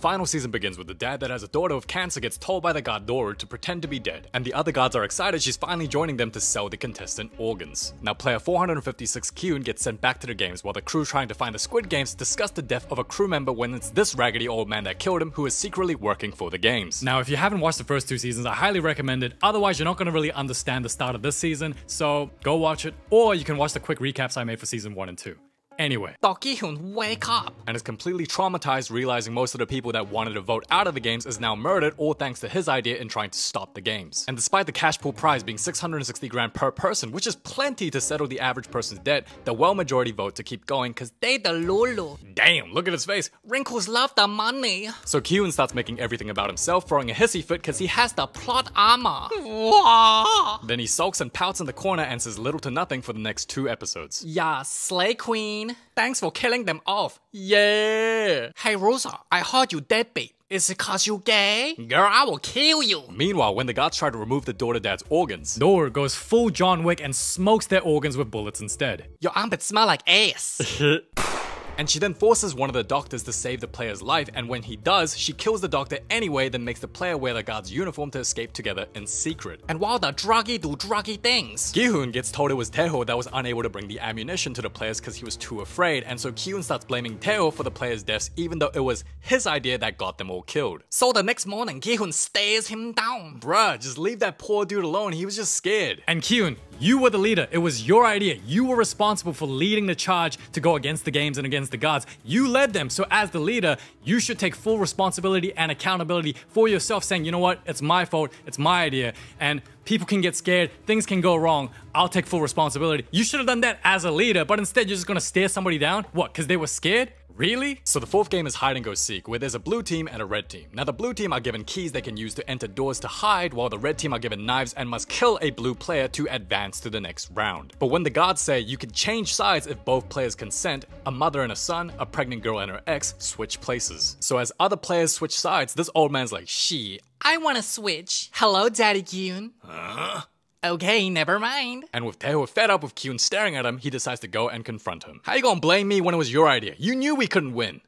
final season begins with the dad that has a daughter with cancer gets told by the guard Dora to pretend to be dead, and the other guards are excited she's finally joining them to sell the contestant organs. Now player 456 Kyun gets sent back to the games while the crew trying to find the Squid Games discuss the death of a crew member when it's this raggedy old man that killed him who is secretly working for the games. Now if you haven't watched the first 2 seasons, I highly recommend it, otherwise you're not going to really understand the start of this season, so go watch it, or you can watch the quick recaps I made for season 1 and 2. Anyway, Ki-hyun, wake up! And is completely traumatized realizing most of the people that wanted to vote out of the games is now murdered, all thanks to his idea in trying to stop the games. And despite the cash pool prize being 660 grand per person, which is plenty to settle the average person's debt, the well majority vote to keep going cause They the Lulu. damn, look at his face. Wrinkles love the money. So Kyun starts making everything about himself, throwing a hissy fit cause he has the Plot armor. Wow. Then he sulks and pouts in the corner and says little to nothing for the next 2 episodes. Yeah, Slay Queen. Thanks for killing them off. Yeah! Hey Rosa, I heard you deadbeat. Is it cause you gay? Girl, I will kill you. Meanwhile, when the guards try to remove the daughter dad's organs, Dora goes full John Wick and smokes their organs with bullets instead. Your armpits smell like ass. and she then forces one of the doctors to save the player's life, and when he does, she kills the doctor anyway, then makes the player wear the guard's uniform to escape together in secret. And while the druggie do druggie things, Gi-hoon gets told it was Taeho that was unable to bring the ammunition to the players because he was too afraid, and so Kyun starts blaming Taeho for the players' deaths even though it was his idea that got them all killed. so the next morning, Gi-hoon stares him down. Bruh, just leave that poor dude alone, he was just scared. And Kyun, you were the leader. It was your idea. You were responsible for leading the charge to go against the games and against the gods. You led them. So as the leader, you should take full responsibility and accountability for yourself, saying, you know what, it's my fault, it's my idea, and people can get scared, things can go wrong, I'll take full responsibility. You should have done that as a leader, but instead you're just gonna stare somebody down? What, because they were scared? Really? So the fourth game is hide and go seek, where there's a blue team and a red team. Now the blue team are given keys they can use to enter doors to hide, while the red team are given knives and must kill a blue player to advance to the next round. But when the gods say you can change sides if both players consent, a mother and a son, a pregnant girl and her ex, switch places. So as other players switch sides, this old man's like, shit, I wanna switch. Hello, Daddy Kyun. Okay, never mind. and with Taeho fed up with Kyun staring at him, he decides to go and confront him. How you gonna blame me when it was your idea? You knew we couldn't win.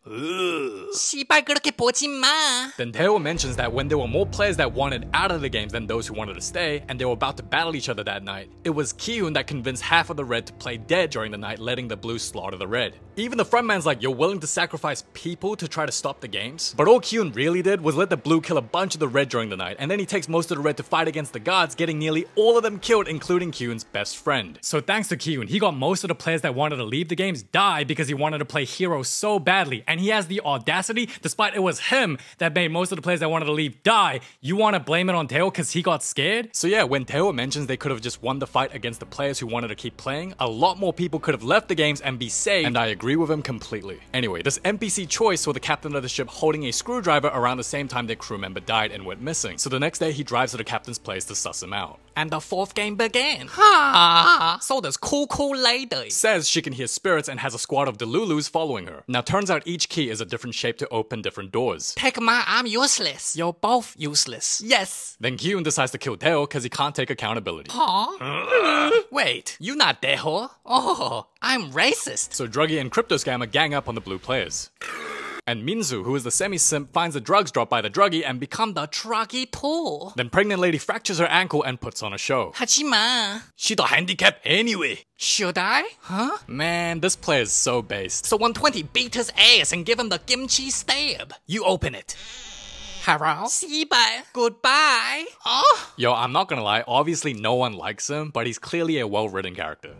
씨발 그렇게 보지 마. Then Taeho mentions that when there were more players that wanted out of the games than those who wanted to stay, and they were about to battle each other that night, it was Kyun that convinced half of the red to play dead during the night, letting the blue slaughter the red. Even the frontman's like, you're willing to sacrifice people to try to stop the games? But all Kyun really did was let the blue kill a bunch of the red during the night, and then he takes most of the red to fight against the gods, getting nearly all of them killed, including Kyun's best friend. So thanks to Kyun, he got most of the players that wanted to leave the games die because he wanted to play hero so badly, and he has the audacity, despite it was him that made most of the players that wanted to leave die, you want to blame it on Taeho because he got scared? So yeah, when Taeho mentions they could have just won the fight against the players who wanted to keep playing, a lot more people could have left the games and be saved, and I agree with him completely. Anyway, this NPC choice saw the captain of the ship holding a screwdriver around the same time their crew member died and went missing, so the next day he drives to the captain's place to suss him out. And the fourth game began. Ha! So this cool lady Says she can hear spirits and has a squad of Delulus following her. Now turns out each key is a different shape to open different doors. take my I'm useless. You're both useless. Yes. Then Kyun decides to kill Taeho because he can't take accountability. Huh? Wait, you not Daeho? Oh, I'm racist. So Druggy and Crypto Scammer gang up on the blue players. And Minzu, who is the semi-simp, finds the drugs dropped by the druggie and become the... druggy too. Then pregnant lady fractures her ankle and puts on a show. 하지마. She the handicap anyway. Should I? Huh? Man, this play is so based. So 120 beat his ass and give him the kimchi stab. You open it. Hello? 씨발. Goodbye. Oh. Yo, I'm not gonna lie, obviously no one likes him, but he's clearly a well-written character.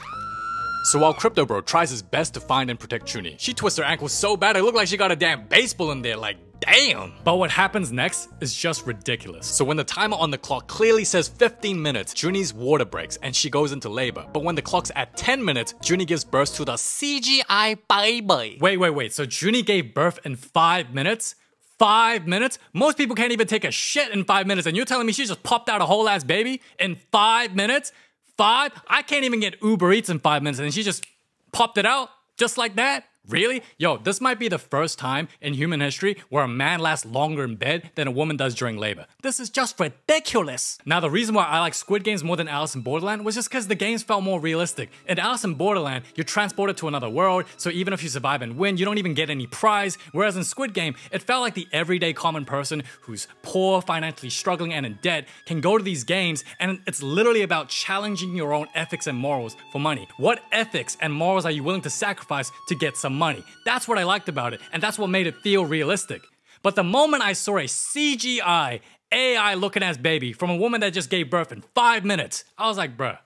So while Crypto Bro tries his best to find and protect Chuni, she twists her ankle so bad it looked like she got a damn baseball in there, like damn. But what happens next is just ridiculous. So when the timer on the clock clearly says 15 minutes, Juni's water breaks and she goes into labor. But when the clock's at 10 minutes, Juni gives birth to the CGI baby. Wait. So Junie gave birth in 5 minutes? 5 minutes? Most people can't even take a shit in 5 minutes, and you're telling me she just popped out a whole ass baby in 5 minutes? 5? I can't even get Uber Eats in 5 minutes, and she just popped it out just like that? Really? Yo, this might be the first time in human history where a man lasts longer in bed than a woman does during labor. This is just ridiculous. Now, the reason why I like Squid Games more than Alice in Borderland was just because the games felt more realistic. In Alice in Borderland, you're transported to another world, so even if you survive and win, you don't even get any prize. Whereas in Squid Game, it felt like the everyday common person who's poor, financially struggling, and in debt can go to these games, and it's literally about challenging your own ethics and morals for money. What ethics and morals are you willing to sacrifice to get some money? That's what I liked about it, and that's what made it feel realistic. But the moment I saw a CGI, AI looking ass baby from a woman that just gave birth in 5 minutes, I was like, bruh,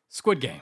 Squid Game,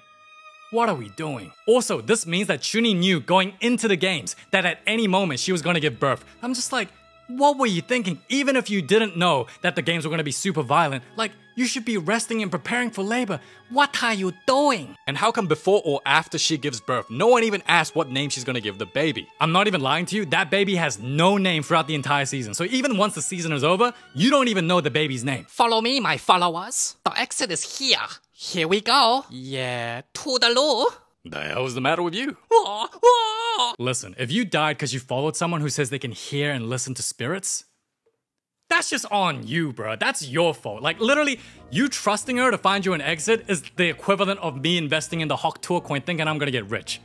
what are we doing? Also, this means that Chuni knew going into the games that at any moment she was gonna give birth. I'm just like, what were you thinking? Even if you didn't know that the games were gonna be super violent, like, you should be resting and preparing for labor. What are you doing? And how come before or after she gives birth, no one even asked what name she's gonna give the baby? I'm not even lying to you, that baby has no name throughout the entire season. So even once the season is over, you don't even know the baby's name. Follow me, my followers. The exit is here. Here we go. Yeah, toodaloo. The hell's the matter with you? Listen, if you died because you followed someone who says they can hear and listen to spirits, that's just on you, bro. That's your fault. Like, literally, you trusting her to find you an exit is the equivalent of me investing in the Hawk Tour coin thinking I'm gonna get rich.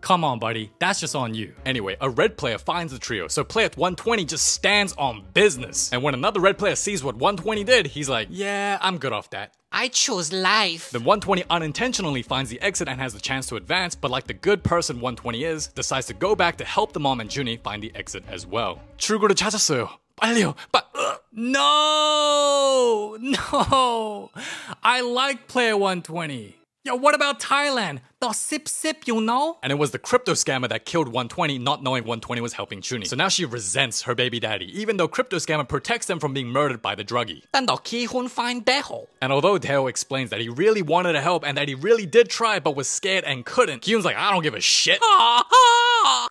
Come on, buddy. That's just on you. Anyway, a red player finds the trio, so player 120 just stands on business. And when another red player sees what 120 did, he's like, yeah, I'm good off that. I choose life. Then 120 unintentionally finds the exit and has the chance to advance, but like the good person 120 is, decides to go back to help the mom and Junie find the exit as well. 출구를 찾았어요. 빨리요. No! No! I like player 120. Yo, what about Thailand? The sip, you know? And it was the crypto scammer that killed 120, not knowing 120 was helping Junie. So now she resents her baby daddy, even though crypto scammer protects them from being murdered by the druggie. Then the Ki-hun find Daeho. And although Daeho explains that he really wanted to help and that he really did try but was scared and couldn't, Ki-hun's like, I don't give a shit.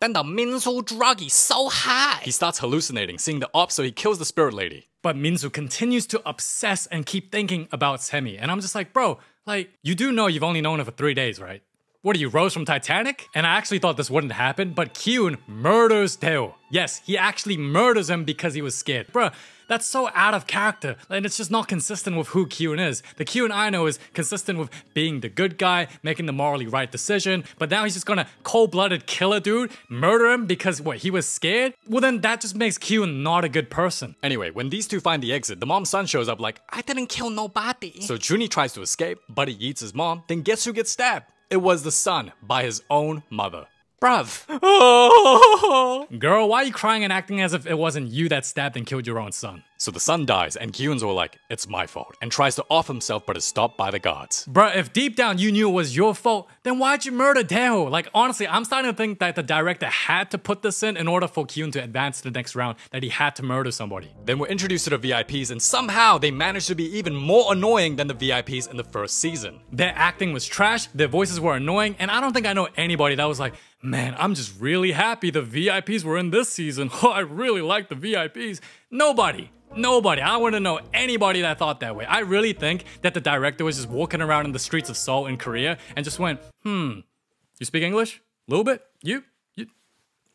Then the Minsu druggie so high. He starts hallucinating, seeing the ops, so he kills the spirit lady. But Minsu continues to obsess and keep thinking about Semi. And I'm just like, bro, like, you do know you've only known her for 3 days, right? What are you, Rose from Titanic? And I actually thought this wouldn't happen, but Ki-hun murders Daeho. Yes, he actually murders him because he was scared. Bruh, that's so out of character, and it's just not consistent with who Ki-hun is. The Ki-hun I know is consistent with being the good guy, making the morally right decision, but now he's just gonna cold-blooded kill a dude, murder him because, what, he was scared? Well then that just makes Ki-hun not a good person. Anyway, when these two find the exit, the mom's son shows up like, I didn't kill nobody. So Junie tries to escape, but he eats his mom, then guess who gets stabbed? It was the son, by his own mother. Bruv. Girl, why are you crying and acting as if it wasn't you that stabbed and killed your own son? So the son dies, and Ki-hun's all like, it's my fault, and tries to off himself but is stopped by the guards. Bruh, if deep down you knew it was your fault, then why'd you murder Daeho? Like, honestly, I'm starting to think that the director had to put this in order for Ki-hun to advance to the next round, that he had to murder somebody. Then we're introduced to the VIPs, and somehow they managed to be even more annoying than the VIPs in the first season. Their acting was trash, their voices were annoying, and I don't think I know anybody that was like, man, I'm just really happy the VIPs were in this season. Oh, I really like the VIPs. Nobody. I want to know anybody that thought that way. I really think that the director was just walking around in the streets of Seoul in Korea and just went, you speak English? A little bit? You're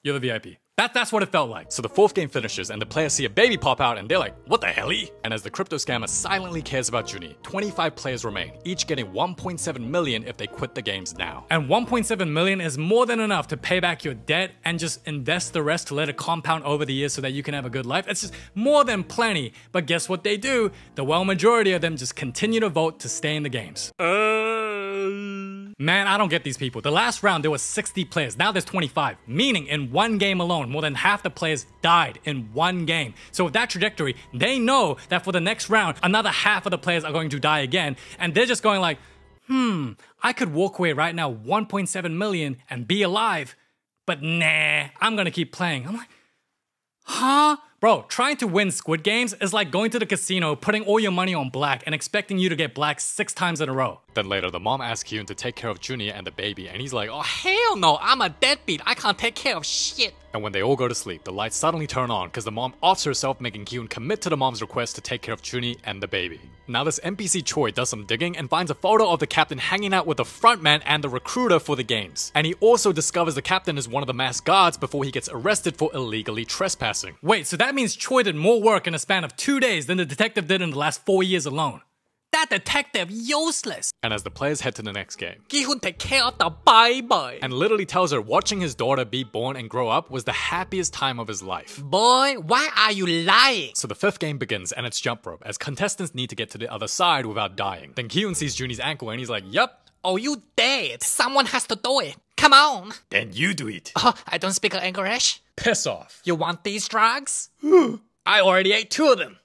the VIP. That's what it felt like. So the fourth game finishes and the players see a baby pop out and they're like, what the hell-y? And as the crypto scammer silently cares about Junie, 25 players remain, each getting 1.7 million if they quit the games now. And 1.7 million is more than enough to pay back your debt and just invest the rest to let it compound over the years so that you can have a good life. It's just more than plenty. But guess what they do? The well majority of them just continue to vote to stay in the games. Man, I don't get these people. The last round, there was 60 players. Now there's 25. Meaning, in one game alone, more than half the players died in one game. So with that trajectory, they know that for the next round, another half of the players are going to die again. And they're just going like, I could walk away right now 1.7 million and be alive. But nah, I'm gonna keep playing. I'm like, huh? Bro, trying to win Squid Games is like going to the casino, putting all your money on black, and expecting you to get black 6 times in a row. Then later, the mom asks Ki-hun to take care of Junie and the baby, and he's like, oh, Hell no, I'm a deadbeat. I can't take care of shit. And when they all go to sleep, the lights suddenly turn on because the mom offs herself, making Kyun commit to the mom's request to take care of Chuni and the baby. Now this NPC Choi does some digging and finds a photo of the captain hanging out with the frontman and the recruiter for the games. And he also discovers the captain is one of the masked guards before he gets arrested for illegally trespassing. Wait, so that means Choi did more work in a span of 2 days than the detective did in the last 4 years alone. That detective useless. And as the players head to the next game, Gi-hun take care of the baby. and literally tells her watching his daughter be born and grow up was the happiest time of his life. Boy, why are you lying? So the fifth game begins and it's jump rope as contestants need to get to the other side without dying. Then Kyun sees Juni's ankle and he's like, yup. Oh, you dead. Someone has to do it. Come on. Then you do it. Oh, I don't speak English. Piss off. You want these drugs? I already ate 2 of them.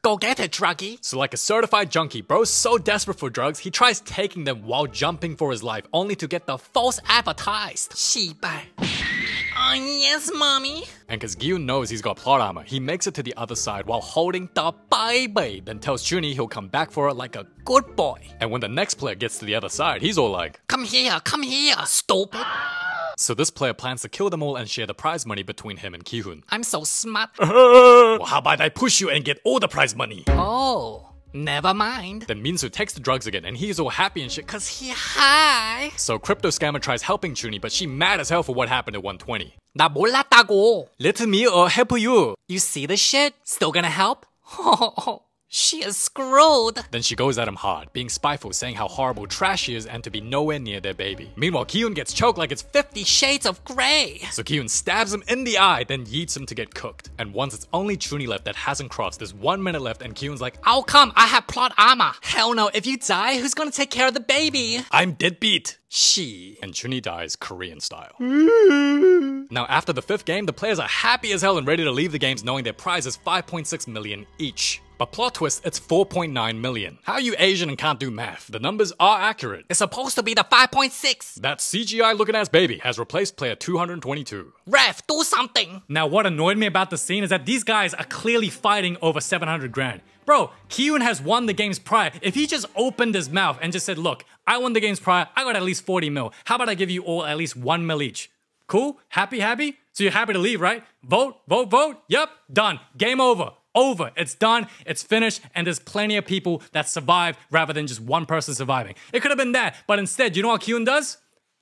Go get it, druggie. So like a certified junkie, bro's so desperate for drugs, he tries taking them while jumping for his life, only to get the false advertised. 失败. Yes, mommy. And cause Gyun knows he's got plot armor, he makes it to the other side while holding the baby, then tells Chuni he'll come back for it like a good boy. And when the next player gets to the other side, he's all like, come here, stupid. So this player plans to kill them all and share the prize money between him and Ki-hun. I'm so smart. Well, how about I push you and get all the prize money? Oh, never mind. Then Minsu takes the drugs again and he's all happy and shit cause he Hi. So Crypto Scammer tries helping Chuni, but she mad as hell for what happened at 120. 나 몰랐다고. Let me help you. You see the shit? Still gonna help? She is screwed. Then she goes at him hard, being spiteful, saying how horrible trash she is and to be nowhere near their baby. Meanwhile, Ki-hun gets choked like it's 50 Shades of Grey. So Ki-hun stabs him in the eye, then yeets him to get cooked. And once it's only Chuni left that hasn't crossed, there's 1 minute left and Ki-hun's like, How come? I have plot armor. Hell no, if you die, who's gonna take care of the baby? I'm deadbeat. She. And Chuni dies Korean style. Now after the 5th game, the players are happy as hell and ready to leave the games knowing their prize is 5.6 million each. But plot twist, it's 4.9 million. How are you Asian and can't do math? The numbers are accurate. It's supposed to be the 5.6. That CGI looking ass baby has replaced player 222. Ref, do something. Now what annoyed me about the scene is that these guys are clearly fighting over 700 grand. Bro, Ki-hun has won the games prior. If he just opened his mouth and just said, look, I won the games prior, I got at least 40 mil. How about I give you all at least 1 mil each? Cool? Happy? So you're happy to leave, right? Vote? Yep, done. Game over. Over. It's done. It's finished. And there's plenty of people that survive rather than just one person surviving. It could have been that, but instead, you know what Kyun does?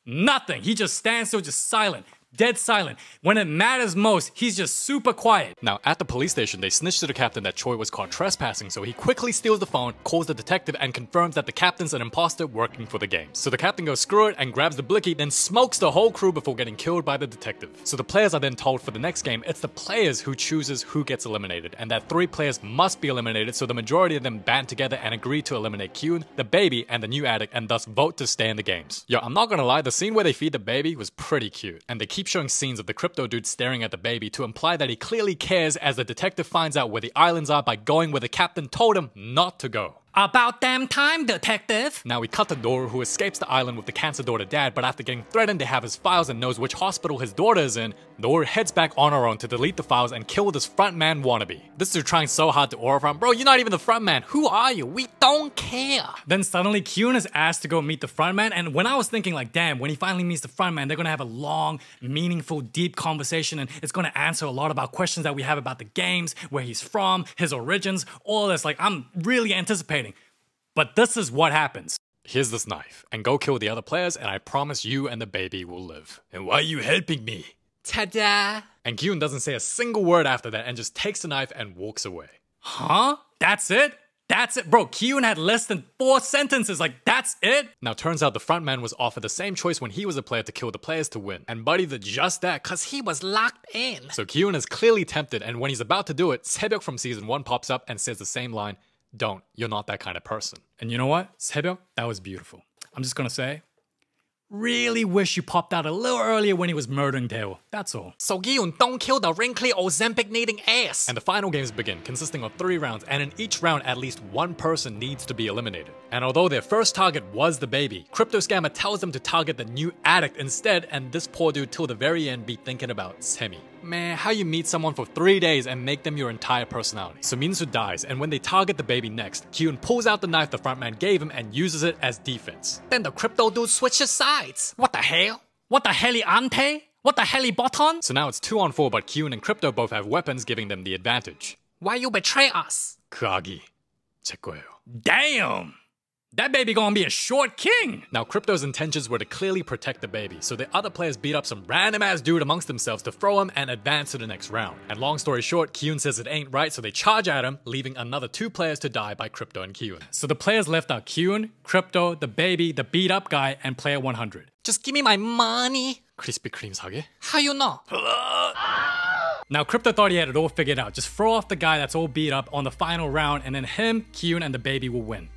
Nothing. He just stands still, just silent. Dead silent. When it matters most, he's just super quiet. Now, at the police station, they snitch to the captain that Choi was caught trespassing, so he quickly steals the phone, calls the detective, and confirms that the captain's an imposter working for the game. So the captain goes screw it and grabs the blicky, then smokes the whole crew before getting killed by the detective. So the players are then told for the next game, it's the players who chooses who gets eliminated, and that 3 players must be eliminated, so the majority of them band together and agree to eliminate Kyun, the baby, and the new addict, and thus vote to stay in the games. Yo, I'm not gonna lie, the scene where they feed the baby was pretty cute, and they keep showing scenes of the crypto dude staring at the baby to imply that he clearly cares as the detective finds out where the islands are by going where the captain told him not to go. About damn time, detective. Now we cut to Doru, who escapes the island with the cancer daughter dad, but after getting threatened to have his files and knows which hospital his daughter is in, Doru heads back on her own to delete the files and kill this frontman wannabe. This dude trying so hard to aura from, bro, you're not even the frontman. Who are you? We don't care. Then suddenly Kyun is asked to go meet the frontman, and when I was thinking like, damn, when he finally meets the frontman, they're gonna have a long, meaningful, deep conversation, and it's gonna answer a lot about questions that we have about the games, where he's from, his origins, all this. Like, I'm really anticipating. But this is what happens. Here's this knife, and go kill the other players, and I promise you and the baby will live. And why are you helping me? Ta-da. And Kyun doesn't say a single word after that and just takes the knife and walks away. Huh? That's it? That's it? Bro, Kyun had less than 4 sentences, like that's it? Now turns out the frontman was offered the same choice when he was a player to kill the players to win. And Buddy did just that cause He was locked in. So Kyun is clearly tempted, and when he's about to do it, Sebyok from season 1 pops up and says the same line, don't, you're not that kind of person. And you know what? Sebyok, that was beautiful. I'm just gonna say, really wish you popped out a little earlier when he was murdering Daewoo. That's all. So Gi-hun, don't kill the wrinkly Ozempic needing ass. And the final games begin, consisting of 3 rounds, and in each round at least 1 person needs to be eliminated. And although their first target was the baby, Crypto Scammer tells them to target the new addict instead, and this poor dude till the very end be thinking about Semi. Man, how you meet someone for 3 days and make them your entire personality. So Minsu dies, and when they target the baby next, Kyun pulls out the knife the frontman gave him and uses it as defense. Then the crypto dude switches sides. What the hell? What the heli ante? What the hell, button? So now it's 2-on-4, but Kyun and Crypto both have weapons giving them the advantage. Why you betray us? 그 아기 제 거예요. Damn! That baby gonna be a short king! Now Crypto's intentions were to clearly protect the baby, so the other players beat up some random ass dude amongst themselves to throw him and advance to the next round. And long story short, Kyun says it ain't right, so they charge at him, leaving another 2 players to die by Crypto and Kyun. So the players left out Kyun, Crypto, the baby, the beat up guy, and player 100. Just give me my money. Krispy Kreme 사게? How you know? Now Crypto thought he had it all figured out. Just throw off the guy that's all beat up on the final round, and then him, Kyun, and the baby will win.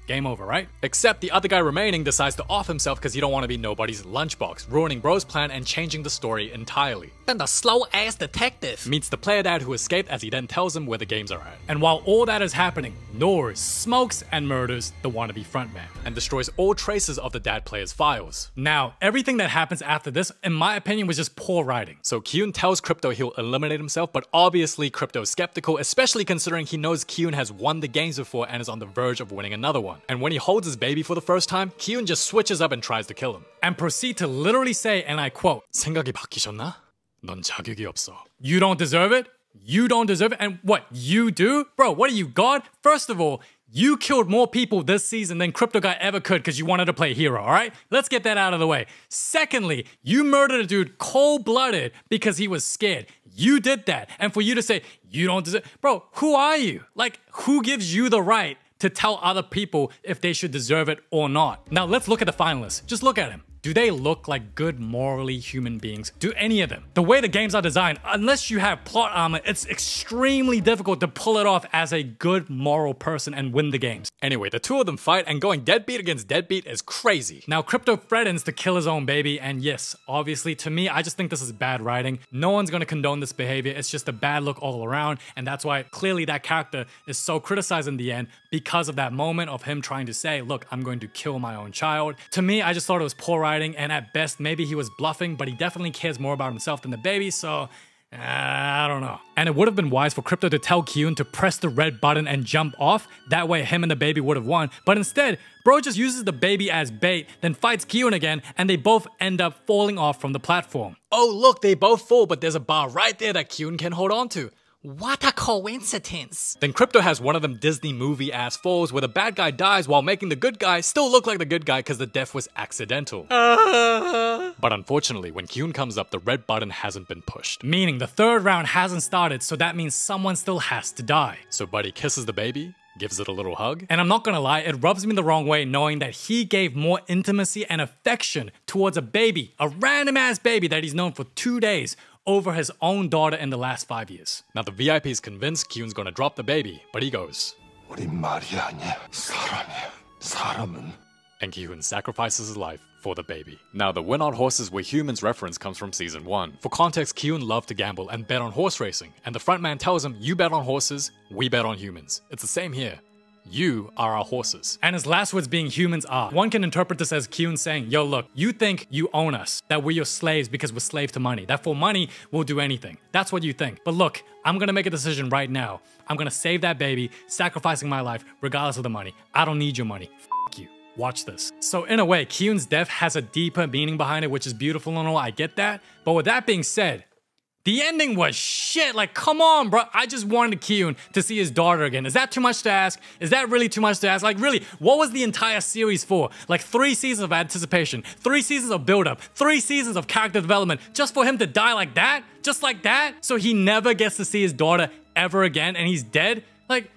Game over, right? Except the other guy remaining decides to off himself because he don't want to be nobody's lunchbox, ruining Bro's plan and changing the story entirely. Then the slow-ass detective Meets the player dad who escaped as he then tells him where the games are at. And while all that is happening, Norris smokes and murders the wannabe frontman. And destroys all traces of the dad player's files. Now, everything that happens after this, in my opinion, was just poor writing. So Kyun tells Crypto he'll eliminate himself, but obviously Crypto's skeptical, especially considering he knows Kyun has won the games before and is on the verge of winning another one. And when he holds his baby for the first time, Kyun just switches up and tries to kill him. And proceed to literally say, and I quote, 생각이 바뀌셨나? 넌 자격이 없어. You don't deserve it? You don't deserve it? And what, you do? Bro, what are you, God? First of all, you killed more people this season than Crypto Guy ever could because you wanted to play hero, alright? Let's get that out of the way. Secondly, you murdered a dude cold-blooded because he was scared. You did that. And for you to say, you don't deserve... Bro, who are you? Like, who gives you the right to tell other people if they should deserve it or not? Now, let's look at the finalists. Just look at him. Do they look like good, morally human beings? Do any of them? The way the games are designed, unless you have plot armor, it's extremely difficult to pull it off as a good, moral person and win the games. Anyway, the 2 of them fight, and going deadbeat against deadbeat is crazy. Now, Crypto threatens to kill his own baby, and yes, obviously, to me, I just think this is bad writing. No one's gonna condone this behavior. It's just a bad look all around, and that's why clearly that character is so criticized in the end because of that moment of him trying to say, look, I'm going to kill my own child. To me, I just thought it was poor writing, and at best, maybe he was bluffing, but he definitely cares more about himself than the baby, so I don't know. And it would have been wise for Crypto to tell Kyun to press the red button and jump off. That way him and the baby would have won. But instead, Bro just uses the baby as bait, then fights Kyun again, and they both end up falling off from the platform. Oh look, they both fall, but there's a bar right there that Kyun can hold on to. What a coincidence. Then Crypto has one of them Disney movie ass falls where the bad guy dies while making the good guy still look like the good guy because the death was accidental. But unfortunately, when Kyun comes up, the red button hasn't been pushed. Meaning the 3rd round hasn't started, so that means someone still has to die. So Buddy kisses the baby, gives it a little hug. And I'm not gonna lie, it rubs me the wrong way knowing that he gave more intimacy and affection towards a baby, a random ass baby that he's known for 2 days, over his own daughter in the last 5 years. Now the VIP is convinced Kyun's gonna drop the baby, but he goes, 우린 말이 아니야. 사람이야. 사람은. And Kyun sacrifices his life for the baby. Now the win on horses were humans reference comes from season 1. For context, Kyun loved to gamble and bet on horse racing, and the frontman tells him, you bet on horses, we bet on humans. It's the same here. You are our horses. And his last words being humans are. One can interpret this as Kyun saying, yo look, you think you own us, that we're your slaves because we're slaves to money, that for money we'll do anything. That's what you think. But look, I'm gonna make a decision right now. I'm gonna save that baby, sacrificing my life regardless of the money. I don't need your money. F you. Watch this. So in a way, Kyun's death has a deeper meaning behind it, which is beautiful and all, I get that. But with that being said, the ending was shit. Like, come on, bro. I just wanted Kyun to see his daughter again. Is that too much to ask? Is that really too much to ask? Like, really, what was the entire series for? Like, 3 seasons of anticipation, 3 seasons of build-up, 3 seasons of character development, just for him to die like that? Just like that? So he never gets to see his daughter ever again and he's dead? Like,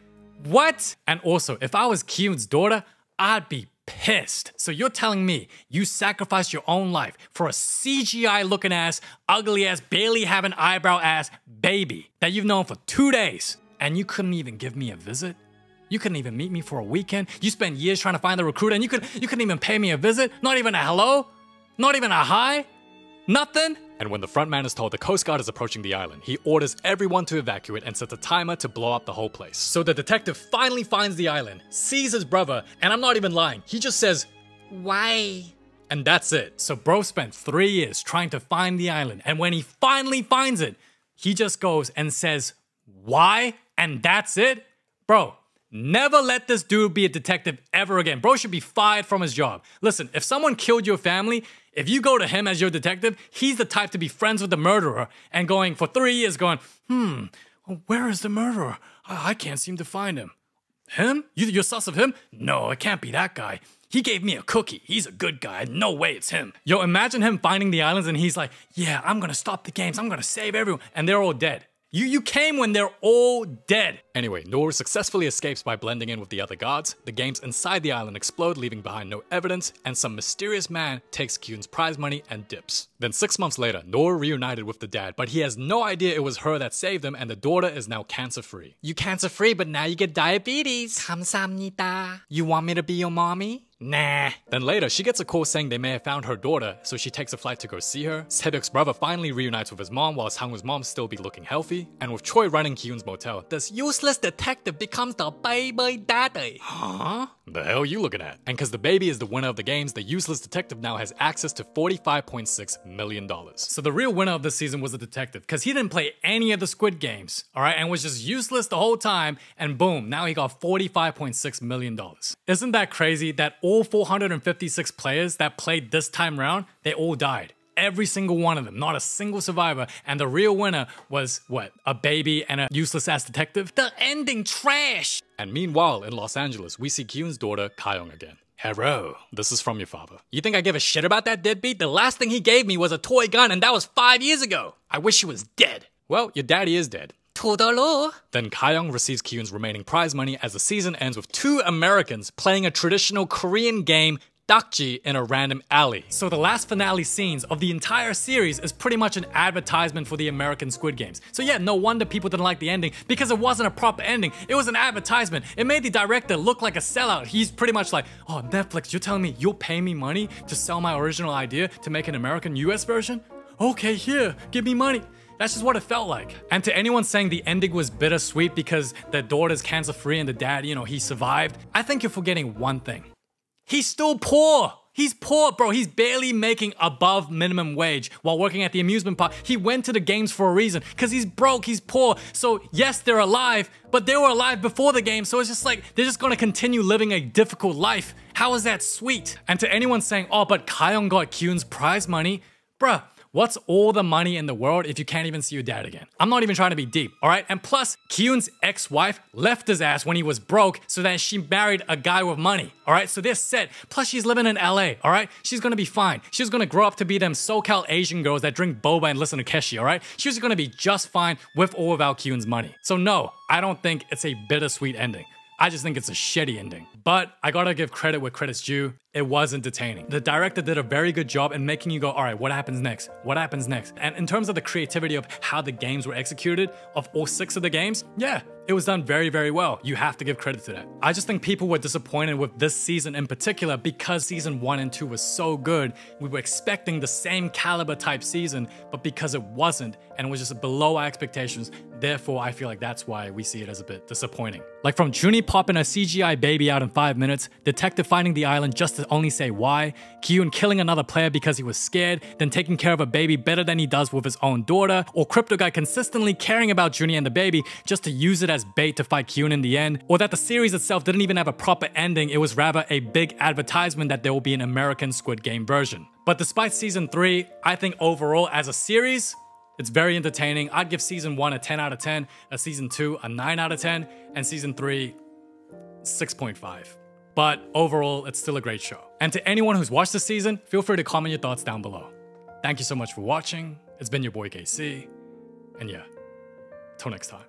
what? And also, if I was Kyun's daughter, I'd be pissed. So you're telling me you sacrificed your own life for a CGI looking ass, ugly ass, barely have an eyebrow ass baby that you've known for 2 days and you couldn't even give me a visit? You couldn't even meet me for a weekend? You spent years trying to find the recruiter and you couldn't even pay me a visit? Not even a hello? Not even a hi? Nothing? And when the frontman is told the Coast Guard is approaching the island, he orders everyone to evacuate and sets a timer to blow up the whole place. So the detective finally finds the island, sees his brother, and I'm not even lying, he just says, why? And that's it. So bro spent 3 years trying to find the island, and when he finally finds it, he just goes and says, why? And that's it? Bro, Never let this dude be a detective ever again. Bro should be fired from his job. Listen, if someone killed your family, if you go to him as your detective, he's the type to be friends with the murderer and going for 3 years going, where is the murderer? I can't seem to find him. Him? You're sus of him? No, it can't be that guy. He gave me a cookie. He's a good guy. No way it's him. Yo, imagine him finding the islands and he's like, yeah, I'm gonna stop the games. I'm gonna save everyone. And they're all dead. You came when they're all dead. Anyway, Noor successfully escapes by blending in with the other guards, the games inside the island explode leaving behind no evidence, and some mysterious man takes Kyun's prize money and dips. Then 6 months later, Noor reunited with the dad, but he has no idea it was her that saved him and the daughter is now cancer-free. You cancer-free, but now you get diabetes. 감사합니다. You want me to be your mommy? Nah. Then later, she gets a call saying they may have found her daughter, so she takes a flight to go see her. Sebyuk's brother finally reunites with his mom while Sangwoo's mom still be looking healthy. And with Choi running Kyun's motel, this Useless detective becomes the baby daddy. Huh? The hell you looking at? And cause the baby is the winner of the games, the useless detective now has access to $45.6 million. So the real winner of this season was the detective, cause he didn't play any of the Squid Games, alright, and was just useless the whole time, and boom, now he got $45.6 million. Isn't that crazy that all 456 players that played this time round, they all died? Every single one of them, not a single survivor, and the real winner was, what, a baby and a useless ass detective? The ending trash! And meanwhile, in Los Angeles, we see Kyun's daughter, Kayoung again. Hello, this is from your father. You think I give a shit about that deadbeat? The last thing he gave me was a toy gun and that was 5 years ago. I wish he was dead. Well, your daddy is dead. Toodaloo. Then Kayoung receives Kyun's remaining prize money as the season ends with 2 Americans playing a traditional Korean game, dakji, in a random alley. So the last finale scenes of the entire series is pretty much an advertisement for the American Squid Games. So yeah, no wonder people didn't like the ending, because it wasn't a proper ending. It was an advertisement. It made the director look like a sellout. He's pretty much like, oh, Netflix, you're telling me you'll pay me money to sell my original idea to make an American US version? Okay, here, give me money. That's just what it felt like. And to anyone saying the ending was bittersweet because the daughter's cancer-free and the dad, he survived, I think you're forgetting one thing. He's still poor. He's poor, bro. He's barely making above minimum wage while working at the amusement park. He went to the games for a reason, because he's broke, he's poor. So yes, they're alive, but they were alive before the game. So it's just like, they're just gonna continue living a difficult life. How is that sweet? And to anyone saying, oh, but Kayoung got Kyun's prize money, bruh, what's all the money in the world if you can't even see your dad again? I'm not even trying to be deep, alright? And plus, Kyun's ex-wife left his ass when he was broke so that she married a guy with money, alright? So they're set. Plus, she's living in LA, alright? She's gonna be fine. She's gonna grow up to be them SoCal Asian girls that drink boba and listen to Keshi, alright? She's gonna be just fine with or without Kyun's money. So no, I don't think it's a bittersweet ending. I just think it's a shitty ending. But I gotta give credit where credit's due. It was entertaining. The director did a very good job in making you go, all right, what happens next? What happens next? And in terms of the creativity of how the games were executed, of all 6 of the games, yeah, it was done very, very well. You have to give credit to that. I just think people were disappointed with this season in particular because season 1 and 2 was so good. We were expecting the same caliber type season, but because it wasn't, and it was just below our expectations, therefore I feel like that's why we see it as a bit disappointing. Like from Junie popping a CGI baby out in 5 minutes, Detective finding the island just to only say why, Kyun killing another player because he was scared, then taking care of a baby better than he does with his own daughter, or Crypto Guy consistently caring about Junie and the baby just to use it as bait to fight Kyun in the end, or that the series itself didn't even have a proper ending, it was rather a big advertisement that there will be an American Squid Game version. But despite season 3, I think overall as a series, it's very entertaining. I'd give season 1 a 10 out of 10, a season 2 a 9 out of 10, and season 3 6.5. But overall, it's still a great show. And to anyone who's watched this season, feel free to comment your thoughts down below. Thank you so much for watching. It's been your boy KC, and yeah, till next time.